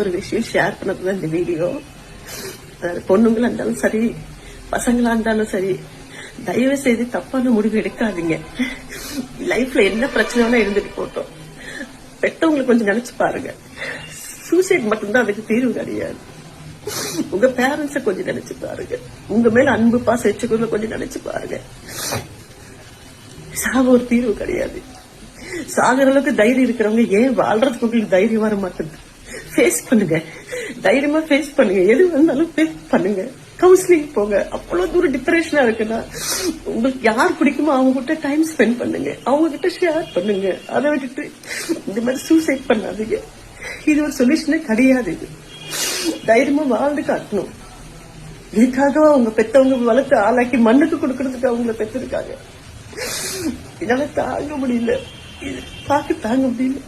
ஒரு விஷயம் ஷேர் பண்ணதுதான் இந்த வீடியோ. பொண்ணுங்களா இருந்தாலும் சரி, பசங்களா இருந்தாலும் சரி, தயவு செய்து தப்பான முடிவு எடுக்காதீங்க. லைஃப்ல என்ன பிரச்சனை இருந்துட்டு போட்டோம். பெற்றவங்களை கொஞ்சம் நினைச்சு பாருங்க. சூசைட் மட்டும்தான் அதுக்கு தீர்வு கிடையாது. உங்க பேரண்ட்ஸ கொஞ்சம் நினைச்சு பாருங்க. உங்க மேல அன்பு பாசம் வச்சுக்கொண்டு கொஞ்சம் நினைச்சு பாருங்க. சாக ஒரு தீர்வு கிடையாது. சாகிற அளவுக்கு தைரியம் இருக்கிறவங்க ஏன் வாழ்றதுக்கு உங்களுக்கு தைரியம் வர மாட்டேங்குது? ஃபேஸ் பண்ணுங்க, தைரியமா ஃபேஸ் பண்ணுங்க. எது வந்தாலும் ஃபேஸ் பண்ணுங்க. கவுன்சிலிங் போங்க. அவ்வளவு தூரம் டிப்ரெஷனா இருக்குன்னா உங்களுக்கு யார் பிடிக்குமோ அவங்க கிட்ட டைம் ஸ்பெண்ட் பண்ணுங்க, அவங்க கிட்ட ஷேர் பண்ணுங்க. அதை விட்டுட்டு இந்த மாதிரி சூசைட் பண்ணாதீங்க. இது ஒரு சொல்யூஷனே கிடையாது. இது தைரியமா வாழ்ந்து காட்டணும். இதுக்காக அவங்க பெத்தவங்க வளர்த்து ஆளாக்கி மண்ணுக்கு கொடுக்கறதுக்கு அவங்கள பெற்றிருக்காங்க. என்னால தாங்க முடியல, இது பார்க்க தாங்க முடியல.